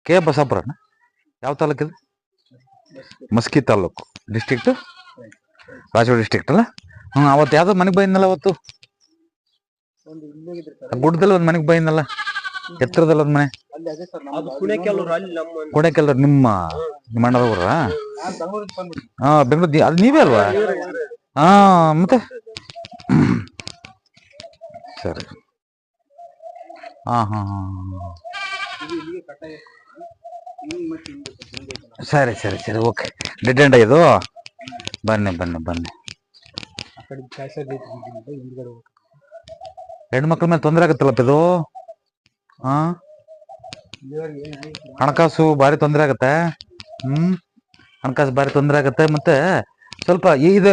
K ಬಸಾಪುರನ ಯಾವ ತಾಲೂಕಿದೆ? Maski taluk, district Raichur district ಅಲ್ಲ. ಅವತ್ತು ಯಾವ್ದೋ ಮನೆಗೆ ಬೈದ್ನಲ್ಲ, ಅವತ್ತು ಗುಡ್ಡದಲ್ಲಿ ಒಂದು ಮನೆಗೆ ಬೈದ್ನಲ್ಲ, ಎತ್ತರದಲ್ಲಿ ಒಂದು ಮನೆ. ಕೊಡೆಕೆಲ್ಲೂರು ನಿಮ್ಮ ಅಣ್ಣದವ್ರ? ಹಾ, ಬೆಂಗಳೂರು. ಅದು ನೀವೇ ಅಲ್ವಾ? ಹಾ, ಮತ್ತೆ ಸರಿ. ಹಾ ಹಾ ಹಾ, ಸರಿ ಸರಿ ಸರಿ, ಓಕೆ. ಡೆಡ್ ಎಂಡ್ ಇದು. ಬನ್ನಿ ಬನ್ನಿ ಬನ್ನಿ. ಹೆಣ್ಮಕ್ಳ ಮೇಲೆ ತೊಂದರೆ ಆಗತ್ತಲ್ಲಪ್ಪ ಇದು. ಹಾ, ಹಣಕಾಸು ಭಾರಿ ತೊಂದರೆ ಆಗತ್ತೆ. ಹಣಕಾಸು ಭಾರಿ ತೊಂದರೆ ಆಗತ್ತೆ. ಮತ್ತೆ ಸ್ವಲ್ಪ ಇದು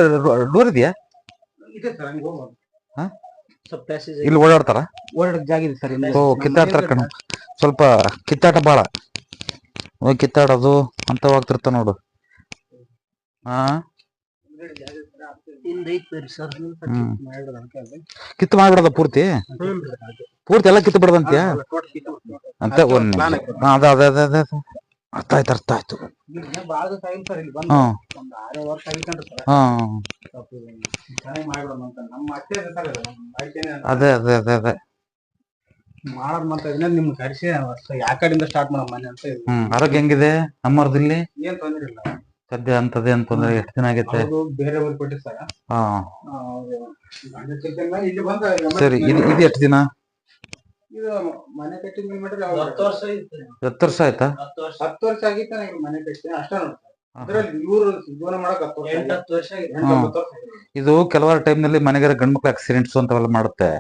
ಡೋರ್ ಇದೆಯಾ? ಇಲ್ಲಿ ಓಡಾಡ್ತಾರ? ಓ, ಕಿತ್ತಾಡ್ತಾರ ಕಣ. ಸ್ವಲ್ಪ ಕಿತ್ತಾಟ ಬಾಳ, ಕಿತ್ತಾಡೋದು ಅಂತವಾಗ್ತಿರ್ತ ನೋಡು. ಹಾ, ಕಿತ್ತು ಮಾಡ್ಬಿಡದ ಪೂರ್ತಿ? ಪೂರ್ತಿ ಎಲ್ಲ ಕಿತ್ತು ಬಿಡದಂತೀಯ ಅಂತ? ಒಂದ್ ನಿಮಿಷ. ಅದ ಅದ ಅದ ಅದ ಅರ್ಥ ಆಯ್ತು, ಅರ್ಥ ಆಯ್ತು. ಅದೇ ಅದೇ ಅದೇ ಅದೇ ಆರೋಗ್ಯ ಹೆಂಗಿದೆ ನಮ್ಮವ್ರದಲ್ಲಿ? ಸದ್ಯ ಅಂತದೇ ಅಂತಂದ್ರೆ ಎಷ್ಟು ದಿನ ಆಗೈತೆ? ಹಾ, ಸರಿ. ಇದು ಎಷ್ಟು ದಿನ? 10 ವರ್ಷ ಆಯ್ತಾ? 10 ವರ್ಷ ಆಗಿತ್ತು ಮನೆ ಕಟ್ಟಿ ಅಷ್ಟೇ. ಇದು ಕೆಲವಾರು ಟೈಮ್ ನಲ್ಲಿ ಮನೆಗಾರ ಗಂಡ್ಮಕ್ಳು ಆಕ್ಸಿಡೆಂಟ್ಸ್ ಅಂತೆಲ್ಲ ಮಾಡುತ್ತೆ,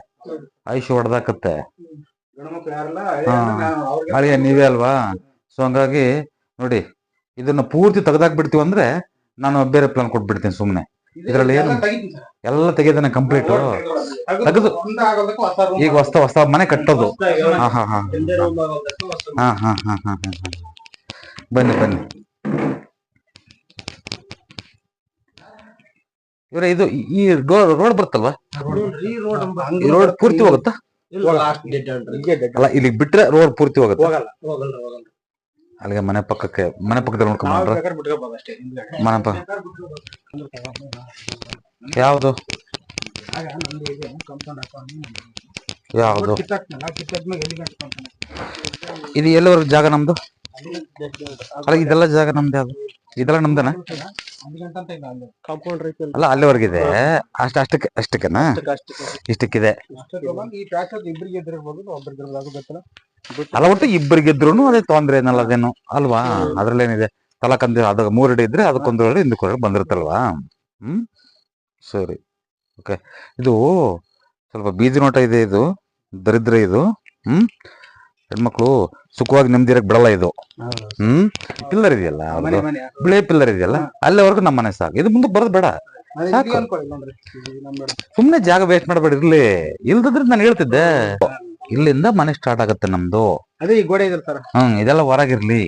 ಆಯುಷ್ ಹೊಡೆದಾಕತ್ತೆ. ಅಳಿಯ ನೀವೇ ಅಲ್ವಾ? ಸೊ ಹಂಗಾಗಿ ನೋಡಿ, ಇದನ್ನ ಪೂರ್ತಿ ತೆಗೆದಾಕ್ಬಿಡ್ತೀವಿ ಅಂದ್ರೆ ನಾನು ಬೇರೆ ಪ್ಲಾನ್ ಕೊಟ್ಬಿಡ್ತೀನಿ ಸುಮ್ನೆ. ಇದ್ರಲ್ಲಿ ಏನು ಎಲ್ಲ ತೆಗೆದನೆ ಕಂಪ್ಲೀಟ್ ತೆಗೆದು ಈಗ ಹೊಸ ಮನೆ ಕಟ್ಟೋದು. ಹಾ ಹಾ ಹಾ ಹಾ ಹಾ ಹಾ ಹಾ ಹಾ, ಬನ್ನಿ ಬನ್ನಿ. ಇವ್ರೆ, ಇದು ಈ ರೋಡ್ ಬರ್ತಲ್ವಾ? ರೋಡ್ ಪೂರ್ತಿ ಹೋಗುತ್ತಾ? ಅಲ್ಲ, ಇಲ್ಲಿ ಬಿಟ್ರೆ ರೋಡ್ ಪೂರ್ತಿ ಹೋಗುತ್ತೆ? ಅಲ್ಲಿಗೆ ಮನೆ ಪಕ್ಕದಲ್ಲಿ ನೋಡ್ಕೊಂಡ್ರ ಮನೆ ಯಾವುದು ಯಾವುದು? ಇದು ಎಲ್ಲವರೆಗೂ ಜಾಗ ನಮ್ದು? ಅಲ್ಲ, ಇದೆಲ್ಲ ಜಾಗ ನಮ್ದು? ಯಾವ್ದು ಇದೆಲ್ಲ ನಮ್ದನ? ಅಲ್ಲ, ಅಲ್ಲಿವರೆಗಿದೆ. ಅಷ್ಟಕ್ಕೆನಾ? ಇಷ್ಟಕ್ಕಿದೆ. ಅಲ್ಲ, ಒಟ್ಟು ಇಬ್ಬರಿಗಿದ್ರು ಅದೇ ತೊಂದ್ರೆ ಏನಲ್ಲ, ಅದೇನು ಅಲ್ವಾ? ಅದ್ರಲ್ಲೇನಿದೆ? ತಲಕಂದ ಅದ 3 ಅಡಿ ಇದ್ರೆ ಅದಕ್ಕೊಂದು ಹಿಂದಕ್ಕೆ ಬಂದಿರುತ್ತಲ್ವಾ? ಸರಿ, ಓಕೆ. ಇದು ಸ್ವಲ್ಪ ಬೀದಿ ನೋಟ ಇದೆ, ಇದು ದರಿದ್ರ ಇದು. ಹೆಣ್ಮಕ್ಳು ಸುಖವಾಗಿ ನೆಮ್ಮದಿರಕ್ ಬಿಡಲ್ಲ ಇದು. ಪಿಲ್ಲರ್ ಇದೆಯಲ್ಲ, ಬಿಳೆ ಪಿಲ್ಲರ್ ಇದೆಯಲ್ಲ, ಅಲ್ಲಿವರೆಗೂ ನಮ್ಮ ಮನೆ ಸಾಕು. ಇದು ಮುಂದಕ್ಕೆ ಬರೋದು ಬೇಡ, ಸಾಕು. ಸುಮ್ನೆ ಜಾಗ ವೇಸ್ಟ್ ಮಾಡಬೇಡ. ಇರ್ಲಿ, ಇಲ್ದಿದ್ರೆ ನಾನು ಹೇಳ್ತಿದ್ದೆ. ಇಲ್ಲಿಂದ ಮನೆ ಸ್ಟಾರ್ಟ್ ಆಗತ್ತೆ ನಮ್ದು. ಇದೆಲ್ಲ ಹೊರಗಿರ್ಲಿ,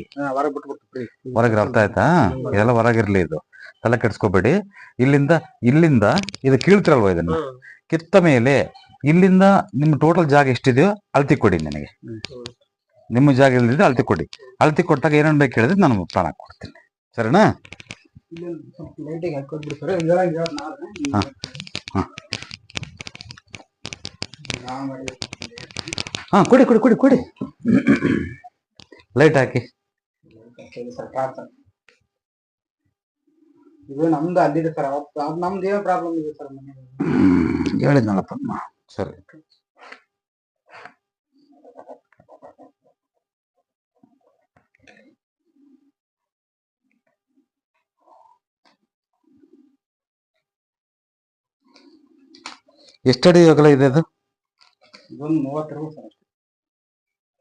ಹೊರಗಿರ. ಅರ್ಥ ಆಯ್ತಾ? ಇದೆಲ್ಲ ಹೊರಗಿರ್ಲಿ, ಇದು ತಲೆ ಕೆಡ್ಸ್ಕೋಬೇಡಿ. ಇಲ್ಲಿಂದ ಇದು ಕೀಳ್ತಿರಲ್ವ, ಇದನ್ನ ಕಿತ್ತ ಮೇಲೆ ಇಲ್ಲಿಂದ ನಿಮ್ ಟೋಟಲ್ ಜಾಗ ಎಷ್ಟಿದೆಯೋ ಅಳತಿ ಕೊಡಿ ನನಗೆ. ನಿಮ್ಮ ಜಾಗ ಇಲ್ದಿದ್ರೆ ಅಳತಿ ಕೊಡಿ. ಅಳತಿ ಕೊಟ್ಟಾಗ ಏನೇನ್ ಬೇಕು ಹೇಳಿದ್ರೆ ನಾನು ಪ್ಲಾನ್ ಹಾಕೊಡ್ತೀನಿ. ಸರಿನಾ? ಹಾ, ಕೊಡಿ ಕೊಡಿ ಕೊಡಿ ಕೊಡಿ. ಲೈಟ್ ಹಾಕಿ. ಇದು ನಮ್ದು ಅಲ್ಲಿದೆ ಸರ್. ಅದು ನಮ್ದು ಏನು ಪ್ರಾಬ್ಲಮ್ ಇದೆ ಸರ್ ಮನೆ? ಹೇಳಿದ್ನಲ್ಲಪ್ಪ. ಸರಿ, ಎಷ್ಟಡಿ ಅಗಲ ಇದೆ ಅದು? ಇದೊಂದು 30 ಇರ್ಬೋದು ಸರ್ ಅಷ್ಟೇ.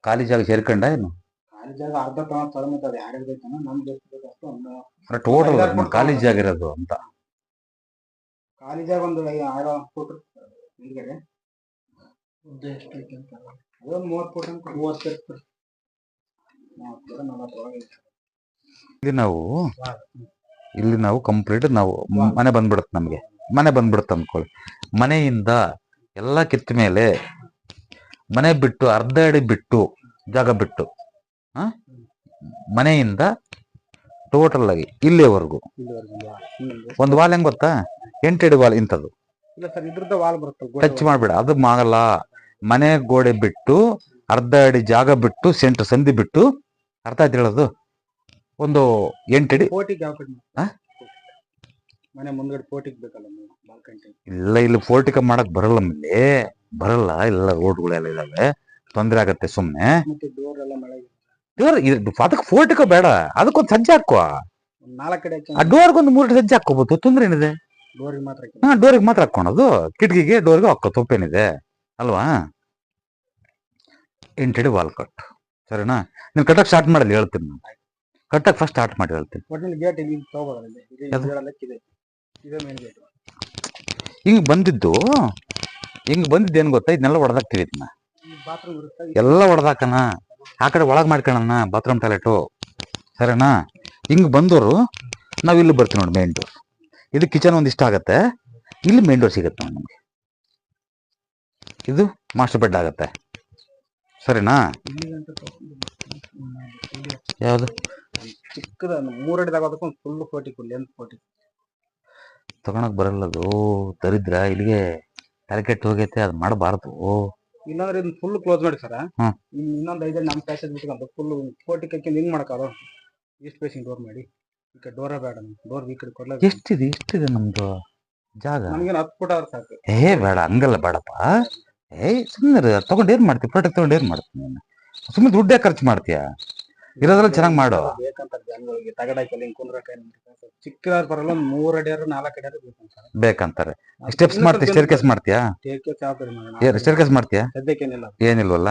ಖಾಲಿ ಜಾಗ ಸೇರ್ಕೊಂಡ ಏನು? ಖಾಲಿ ಜಾಗ ಅರ್ಧ ತಗೊಂಡ್ ಅದು ಯಾರಿಗೆ ಬೇಕನ್ನ ನಮ್ಗೆ ಎಷ್ಟು ಬೇಕು ಅಷ್ಟು ಒಂದು ಟೋಟಲ್ ಖಾಲಿ ಜಾಗ ಇರೋದು ಅಂತ. ಖಾಲಿ ಜಾಗ ಒಂದು 6 ಫುಟ್ ಹಿಂದ್ಗಡೆ. ಉದ್ದ ಎಷ್ಟು ಐತೆ ಅಂತ ಅದೊಂದು 30 ಫುಟ್ ಅಂತ 30 ಫುಟ್. ಇಲ್ಲಿ ನಾವು ಕಂಪ್ಲೀಟ್ ನಾವು ಮನೆ ಬಂದ್ಬಿಡುತ್ತೆ. ನಮ್ಗೆ ಮನೆ ಬಂದ್ಬಿಡುತ್ತೆ ಅಂದ್ಕೊಳ್ಳಿ. ಮನೆಯಿಂದ ಎಲ್ಲ ಕಿತ್ತ ಮೇಲೆ ಮನೆ ಬಿಟ್ಟು ಅರ್ಧ ಅಡಿ ಬಿಟ್ಟು ಜಾಗ ಬಿಟ್ಟು ಮನೆಯಿಂದ ಟೋಟಲ್ ಆಗಿ ಇಲ್ಲಿವರೆಗೂ ಒಂದು ವಾಲ್ ಹೆಂಗ್ ಗೊತ್ತಾ, 8 ಅಡಿ ವಾಲ್ ಇಂಥದ್ದು. ಇಲ್ಲ ಸರ್, ಇದ್ರದ್ದು ವಾಲ್ ಬರುತ್ತೆ. ಟಚ್ ಮಾಡ್ಬೇಡ, ಅದು ಆಗಲ್ಲ. ಮನೆ ಗೋಡೆ ಬಿಟ್ಟು ಅರ್ಧ ಅಡಿ ಜಾಗ ಬಿಟ್ಟು ಸೆಂಟ್ರ್ ಸಂಧಿ ಬಿಟ್ಟು, ಅರ್ಥ ಆಯ್ತು ಹೇಳೋದು, ಒಂದು 8 ಅಡಿ. ಪೋಟಿಗೆ ಯಾವ ಕಡೆ ಮನೆ ಮುಂದ್ಗಡೆ ಪೋಟಿಗೆ ಬೇಕಲ್ಲ ಬಾಲ್ಕನಿ? ಇಲ್ಲ, ಇಲ್ಲಿ ಪೋರ್ಟಿಕ ಮಾಡಕ್ ಬರಲ್ಲ, ಮೇಲೆ ಬರಲ್ಲ. ಇಲ್ಲ ರೋಡ್ಗಳೆಲ್ಲ ಇದಾವೆ, ತೊಂದ್ರೆ ಆಗತ್ತೆ ಸುಮ್ನೆ. ಡೋರ್ ಎಲ್ಲ ಮಳೆ ಅದಕ್ಕೆ ಪೋರ್ಟಿಕ ಬೇಡ, ಅದಕ್ಕೊಂದು ಸಜ್ಜೆ ಹಾಕುವ. 4 ಕಡೆ ಆ ಡೋರ್ಗೊಂದು 3 ಸಜ್ಜೆ ಹಾಕೋಬಹುದು, ತೊಂದ್ರೆ ಏನಿದೆ? ಡೋರಿಗೆ ಮಾತ್ರ. ಹಾ, ಡೋರಿಗೆ ಮಾತ್ರ ಹಾಕೋಣದು, ಕಿಟಕಿಗೆ ಡೋರ್ಗೆ ಹಾಕೋ, ತಪ್ಪೇನಿದೆ ಅಲ್ವಾ? 8 ಅಡಿ ವಾಲ್ ಕಟ್, ಸರಿನಾ? ನೀನು ಕಟ್ಟಕ್ ಸ್ಟಾರ್ಟ್ ಮಾಡಲಿ, ಹೇಳ್ತೀನಿ ನಾನು. ಕಟ್ಟಕ್ ಫಸ್ಟ್ ಸ್ಟಾರ್ಟ್ ಮಾಡಿ ಹೇಳ್ತೀನಿ. ಗೇಟ್ ಹಿಂಗ್ ಬಂದಿದ್ದು ಏನ್ ಗೊತ್ತಾ, ಇದನ್ನೆಲ್ಲ ಹೊಡೆದಾಕ್ತಿವಿ. ಇದನ್ನ ಎಲ್ಲ ಹೊಡೆದಾಕನ, ಆ ಕಡೆ ಒಳಗ್ ಮಾಡ್ಕೊಳ್ಳೋಣ ಬಾತ್ರೂಮ್ ಟಾಯ್ಲೆಟು, ಸರಿನಾ? ಹಿಂಗ್ ಬಂದವರು ನಾವ್ ಇಲ್ಲಿ ಬರ್ತೀವಿ ನೋಡಿ, ಮೇನ್ ಡೋರ್. ಇದು ಕಿಚನ್ ಒಂದಿಷ್ಟ ಆಗತ್ತೆ, ಇಲ್ಲಿ ಮೇನ್ ಡೋರ್ ಸಿಗತ್ತೆ ನೋಡಿ ನಮ್ಗೆ. ಇದು ಮಾಸ್ಟರ್ ಬೆಡ್ ಆಗತ್ತೆ, ಸರಿನಾ? ಯಾವ್ದು ಚಿಕ್ಕದ 3 ಅಡಿ ತಗೋದಕ್ಕೆ ಫುಲ್ ಲೆಂತ್ ತಗೊಳಕ್ ಬರಲ್ಲದು, ದರಿದ್ರ. ಇಲ್ಲಿಗೆ ತಲೆಕೆಟ್ಟು ಹೋಗೈತೆ, ಅದು ಮಾಡಬಾರ್ದು. ಇಲ್ಲಾಂದ್ರೆ ಇದನ್ನ ಫುಲ್ ಕ್ಲೋಸ್ ಮಾಡಿ ಸರ್. ಇನ್ನೊಂದು 5 ಅಡಿ ನಮ್ಮ ಪ್ಯಾಸೇಜ್ ಬಿಟ್ಕೊಂಡು ಫುಲ್ ಪೋರ್ಟಿಕಕ್ಕೆ ಹಿಂಗ್ ಮಾಡ್ಕಾರೋ, ಈಸ್ಟ್ ಫೇಸಿಂಗ್ ಡೋರ್ ಮಾಡಿ. ಈ ಕಡೆ ಡೋರ ಬೇಡ, ಡೋರ್ ಈ ಕಡೆ ಕೊಡ್ಲ. ಎಷ್ಟಿದೆ ನಮ್ದು ಜಾಗ? ನಮ್ಗೇನು 10 ಫುಟ್ ಆದ್ರೆ ಸಾಕು. ಬೇಡ, ಹಂಗಲ್ಲ ಬೇಡಪ್ಪ. ಸುಮ್ಮನೆ ತಗೊಂಡು ಏನ್ ಮಾಡ್ತೀವಿ? ಪ್ರಾಡಕ್ಟ್ ತಗೊಂಡು ಏನ್ ಮಾಡ್ತೀನಿ ನೀನು? ಸುಮ್ಮನೆ ದುಡ್ಡೇ ಖರ್ಚು ಮಾಡ್ತೀಯ? ಇರೋದ್ರಲ್ಲಿ ಚೆನ್ನಾಗಿ ಮಾಡು. ಬೇಕಂತ ಜನಗಳಿಗೆ ತಗಡಾಕಲ್ಲಿ ಕುಂದ್ರಕ ಚಿಕ್ಕದಾದ್ರು ಬರಲ್ಲ, 3 ಅಡಿ 4 ಅಡಿ ಬೇಕಂತಾರೆ. ಸ್ಟೆಪ್ಸ್ ಮಾಡ್ತೀಯ? ಸ್ಟೇರ್ ಕೇಸ್ ಮಾಡ್ತೀಯಾ? ಸ್ಟೇರ್ ಕೇಸ್ ಮಾಡ್ತೀಯಾ? ಸದ್ಯಕ್ಕೇನಿಲ್ಲ. ಏನಿಲ್ವಲ್ಲ.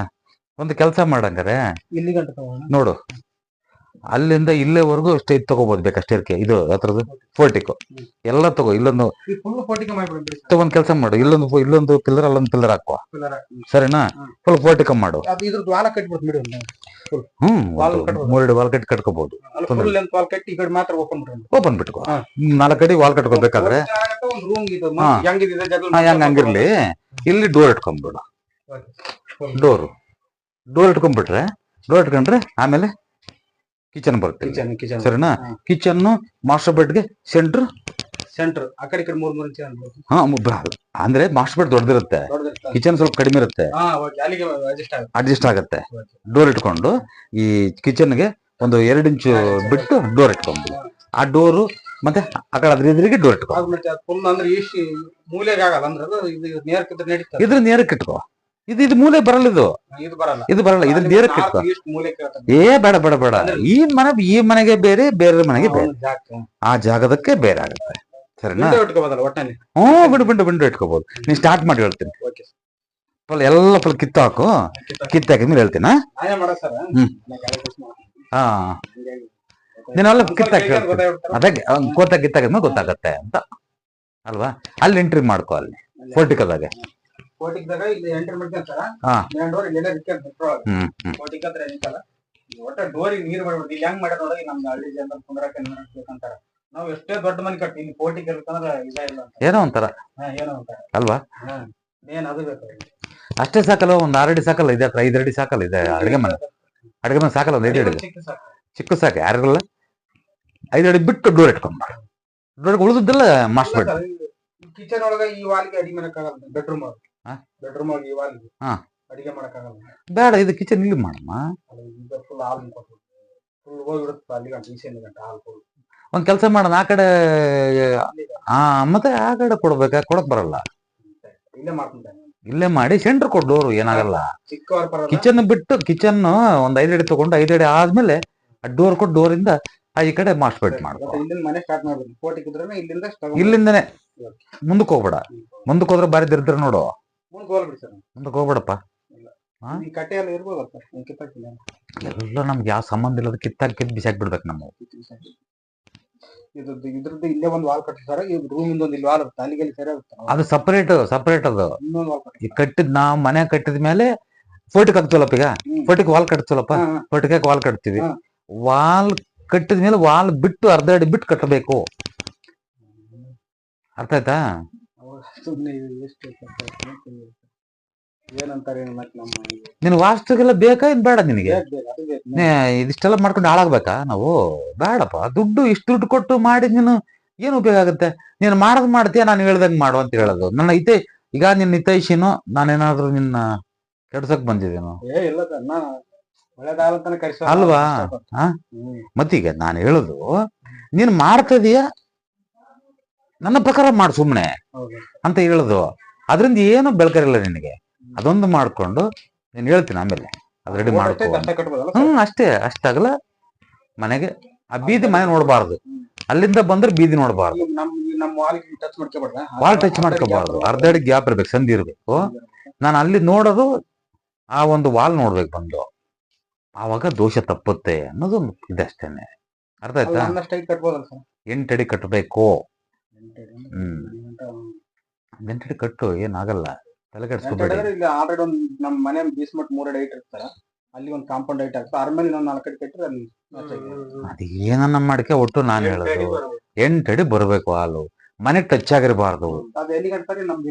ಒಂದು ಕೆಲಸ ಮಾಡಂಗಾರೆ, ಇಲ್ಲಿ ಗಂಟೆ ನೋಡು, ಅಲ್ಲಿಂದ ಇಲ್ಲೇವರೆಗೂ ಸ್ಟೇಜ್ ತಗೋಬಹುದು ಬೇಕಾ? ಸ್ಟೇರ್ಕೆ ಇದು ಹತ್ರದ್ದು ಪೋರ್ಟಿಕೋ ಎಲ್ಲ ತಗೋ. ಇಲ್ಲೊಂದು ಒಂದ್ ಕೆಲಸ ಮಾಡು, ಇಲ್ಲೊಂದು ಪಿಲ್ಲರ್, ಅಲ್ಲೊಂದು ಪಿಲ್ಲರ್ ಹಾಕುವ, ಸರಿನಾ? ಫುಲ್ ಪೋರ್ಟಿಕೋ ಮಾಡು. 3 ಅಡಿ ವಾಲ್ ಕಟ್ಟಿ ಕಟ್ಕೋಬಹುದು. ಓಪನ್ ಬಿಟ್ಕೋ. 4 ಅಡಿ ವಾಲ್ ಕಟ್ಕೋಬೇಕಾದ್ರೆ ಹಂಗಿರ್ಲಿ. ಇಲ್ಲಿ ಡೋರ್ ಇಟ್ಕೊಂಡ್ಬಿಡು. ಡೋರ್ ಇಟ್ಕೊಂಡ್ಬಿಟ್ರೆ, ಡೋರ್ ಇಟ್ಕೊಂಡ್ರೆ ಆಮೇಲೆ ಕಿಚನ್ ಬರುತ್ತೆ, ಸರಿನಾ? ಕಿಚನ್ ಮಾಸ್ಟರ್ ಬೆಡ್ಗೆ ಸೆಂಟ್ರ್ ಆ ಕಡೆ 3 ಇಂಚ್ ಅಂದ್ರೆ ಮಾಸ್ಟರ್ ಬೆಡ್ ದೊಡ್ಡದಿರುತ್ತೆ, ಕಿಚನ್ ಸ್ವಲ್ಪ ಕಡಿಮೆ ಇರುತ್ತೆ, ಅಡ್ಜಸ್ಟ್ ಆಗತ್ತೆ. ಡೋರ್ ಇಟ್ಕೊಂಡು ಈ ಕಿಚನ್ಗೆ ಒಂದು 2 ಇಂಚು ಬಿಟ್ಟು ಡೋರ್ ಇಟ್ಕೊಂಡು, ಆ ಡೋರು ಮತ್ತೆ ಆ ಕಡೆ ಅದ್ರ ಎದುರಿಗೆ ಡೋರ್ ಇಟ್ಕೊ. ಇದ್ರ ನೇರಕ್ಕೆ ಇಟ್ಕೋ. ಇದು ಮೂಲೆ ಬರಲ್ಲ, ಇದು ಬರಲ್ಲ. ಇದ್ರ ನೇರಕ್ಕೆ ಇಟ್ಕೋ. ಬೇಡ ಬೇಡ ಬೇಡ. ಈ ಮನೆಗೆ ಬೇರೆ, ಬೇರೆ ಮನೆಗೆ ಬೇರೆ, ಆ ಜಾಗದಕ್ಕೆ ಬೇರೆ ಆಗುತ್ತೆ, ಸರಿನಾ? ಬಿಂಡು ಇಟ್ಕೋಬಹುದು. ನೀನ್ ಸ್ಟಾರ್ಟ್ ಮಾಡಿ ಹೇಳ್ತೀನಿ. ಎಲ್ಲ ಫುಲ್ ಕಿತ್ತು ಹಾಕು. ಕಿತ್ತಾಕಿದ್ಮೇಲೆ ಹೇಳ್ತೀನ. ಹಾ, ನೀನೆಲ್ಲ ಕಿತ್ತಾಕಿ ಅದೇ ಕಿತ್ತಾಕಿದ್ಮೇಲೆ ಗೊತ್ತಾಗತ್ತೆ ಅಂತ ಅಲ್ವಾ? ಅಲ್ಲಿ ಎಂಟ್ರಿ ಮಾಡ್ಕೋ, ಅಲ್ಲಿ ಪೋರ್ಟಿಕಲ್ದಾಗೆ. ನಾವ್ ಎಷ್ಟೇ ದೊಡ್ಡ ಮನೆ ಕಟ್ಟಿ ಇಲ್ಲಿ ಪೋರ್ಟಿಕ್ ಏನೋ ಒಂಥರ ಅಲ್ವಾ? ಅಷ್ಟೇ ಸಾಕಲ್ಲ, ಒಂದ್ 6 ಅಡಿ ಸಾಕಲ್ಲ, ಇದೆ 5 ಅಡಿ ಸಾಕಲ್ಲ, ಇದೆ ಅಡಿಗೆ ಮನೆ ಸಾಕಲ್ಲ, ಒಂದು 5 ಅಡಿ ಚಿಕ್ಕ ಸಾಕು. ಯಾರಿಗಲ್ಲ 5 ಅಡಿ ಬಿಟ್ಟು ಡೋರ್ ಇಟ್ಕೊಂಡ್ ಡೋರ್ ಉಳಿದದ್ದೆಲ್ಲ ಮಾಸ್ಟರ್ ಬೆಡ್. ಕಿಚನ್ ಒಳಗ ಈ ವಾಲ್ಗೆ ಅಡಿಗೆ ಮಾಡಕ್ಕಾಗಲ್ಲ. ಬೆಡ್ರೂಮ್ ಒಳಗೆ ಈ ವಾಲ್ಗೆ ಅಡಿಗೆ ಮಾಡಕ್ಕಾಗಲ್ಲ. ಬೇಡ, ಇದು ಕಿಚನ್ ಇಲ್ಲಿ ಮಾಡಮ್ಮ. ಒಂದ್ ಕೆಲಸ ಮಾಡೋಣ, ಆ ಕಡೆ ಮತ್ತೆ ಆ ಕಡೆ ಕೊಡಕ್ ಬರಲ್ಲ. ಇಲ್ಲೇ ಮಾಡಿ ಸೆಂಟರ್ ಕೊಡು ಡೋರು, ಏನಾಗಲ್ಲ. ಕಿಚನ್ ಬಿಟ್ಟು ಕಿಚನ್ ಒಂದ್ 5 ಅಡಿ ತಗೊಂಡು 5 ಅಡಿ ಆದ್ಮೇಲೆ ಡೋರ್ ಕೊಟ್ಟು ಡೋರಿಂದ ಈ ಕಡೆ ಮಾಸ್ಟರ್ ಬೆಡ್ ಮಾಡ್ಕೊ. ಇಲ್ಲಿಂದನೇ ಮುಂದಕ್ಕೆ ಹೋಗ್ಬೇಡ. ಮುಂದಕ್ಕೆ ಹೋದ್ರೆ ಬಾರಿ ದರಿದ್ರ ನೋಡು. ಮುಂದಕ್ಕೆ ಹೋಗ್ಬೇಡಪ್ಪ. ಎಲ್ಲ ನಮ್ಗೆ ಯಾವ ಸಂಬಂಧ ಇಲ್ಲದ ಕಿತ್ತಾಕಿ ಬಿಸಾಕ್ ಬಿಡ್ಬೇಕು ನಾವು. ಇದ್ರದ್ದು ಇಲ್ಲೇ ಒಂದು ವಾಲ್ ಕಟ್ಟಿರ್ತಾರೆ, ರೂಮ್ ಇಂದೊಂದು ಇಲ್ಲಿ ವಾಲ್ ಇರುತ್ತೆ, ಅಲ್ಲಿಗೆ ಸರಿ ಆಗುತ್ತೆ. ಅದು ಸಪರೇಟ್ ಅದು. ಈ ಕಟ್ಟಿದ್ ನಾವ್ ಮನೆ ಕಟ್ಟಿದ ಮೇಲೆ ಫೋಟಿಕ್ ಹಾಕ್ತವಲ್ಲಪ್ಪ. ಈಗ ಫೋಟಿಕ್ ವಾಲ್ ಕಟ್ತವಲ್ಲಪ್ಪ, ಫೋಟಿಕ್ ವಾಲ್ ಕಟ್ತೀವಿ. ವಾಲ್ ಕಟ್ಟಿದ ಮೇಲೆ ವಾಲ್ ಬಿಟ್ಟು ಅರ್ಧ ಅಡಿ ಬಿಟ್ಟು ಕಟ್ಟಬೇಕು, ಅರ್ಥ ಆಯ್ತಾ? ಏನಂತಾರೆ ಮತ್ತೆ ನಮ್ಮ ನಿನ್ ವಾಸ್ತುಗೆಲ್ಲ ಬೇಕಾ ಇನ್ ಬೇಡ ನಿನಗೆ? ಅದು ಬೇಕು. ಇದಿಷ್ಟೆಲ್ಲ ಮಾಡ್ಕೊಂಡು ಹಾಳಾಗ್ಬೇಕಾ ನಾವು? ಬೇಡಪ್ಪ, ಇಷ್ಟು ದುಡ್ಡು ಕೊಟ್ಟು ಮಾಡಿ ನೀನು ಏನು ಉಪಯೋಗ ಆಗುತ್ತೆ? ನೀನು ಮಾಡೋದ್ ಮಾಡ್ತೀಯ, ನಾನು ಹೇಳ್ದಂಗ್ ಮಾಡು ಅಂತ ಹೇಳೋದು. ಈಗ ನಿನ್ನ ಹಿತೈಷಿನೋ ನಾನೇನಾದ್ರೂ ನಿನ್ನ ಕೆಡ್ಸಕ್ ಬಂದಿದ್ದೇನೋ? ಇಲ್ಲ ಸರ್, ನಾ ಒಳ್ಳೇದಾಗಂತಾನೆ ಕರೆಸೋ ಅಲ್ವಾ? ಮತ್ತೀಗ ನಾನು ಹೇಳುದು, ನೀನ್ ಮಾಡ್ತದೀಯ ನನ್ನ ಪ್ರಕಾರ ಮಾಡು ಸುಮ್ನೆ ಅಂತ ಹೇಳುದು. ಅದರಿಂದ ಏನು ಬೆಳ್ಕರಿಲ್ಲ ನಿನಗೆ. ಅದೊಂದು ಮಾಡ್ಕೊಂಡು ನೀನ್ ಹೇಳ್ತೀನಿ ಆಮೇಲೆ ಅದ್ ರೆಡಿ ಮಾಡ್ಕೊ. ಅಷ್ಟಾಗಲ್ಲ. ಮನೆಗೆ ಆ ಬೀದಿ ಮನೆ ನೋಡ್ಬಾರ್ದು, ಅಲ್ಲಿಂದ ಬಂದ್ರೆ ಬೀದಿ ನೋಡ್ಬಾರ್ದು, ವಾಲ್ ಟಚ್ ಮಾಡ್ಕೋಬಾರ್ದು. ಅರ್ಧ ಅಡಿ ಗ್ಯಾಪ್ ಇರ್ಬೇಕು, ಸಂಧಿ ಇರ್ಬೇಕು. ನಾನು ಅಲ್ಲಿ ನೋಡೋದು ಆ ಒಂದು ವಾಲ್ ನೋಡ್ಬೇಕು ಬಂದು, ಆವಾಗ ದೋಷ ತಪ್ಪುತ್ತೆ ಅನ್ನೋದು ಇದಷ್ಟೇನೆ. ಅರ್ಥ ಆಯ್ತಾ? 8 ಅಡಿ ಕಟ್ಟಬೇಕು. 8 ಅಡಿ ಕಟ್ಟು, ಏನಾಗಲ್ಲ, ತಲೆ ಕೆಡಿಸ್ಕೋಬೇಡಿ. ಆಲ್ರೆಡಿ ಒಂದು ನಮ್ಮ ಮನೆ ಬೇಸ್ಮೆಂಟ್ 3 ಅಡಿ ಹೈಟ್ ಇರ್ತಾರ, ಅಲ್ಲಿ ಒಂದು ಕಾಂಪೌಂಡ್ ಹೈಟ್ ಆಗ್ತದೆ. ಅದ್ರ ಮೇಲೆ ಇನ್ನೊಂದು 4 ಅಡಿ ಕಟ್ಟಿದ್ರೆ ಅಲ್ಲಿ ಅದೇನನ್ನ ಮಾಡ್ಕೆ. ಒಟ್ಟು ನಾನು ಹೇಳೋದು 8 ಅಡಿ ಬರ್ಬೇಕು ಹಾಲು, ಮನೆ ಟಚ್ ಆಗಿರಬಾರ್ದು. ಅದು ಎಲ್ಲಿ ಕಟ್ತಾರೆ ನಮ್ದು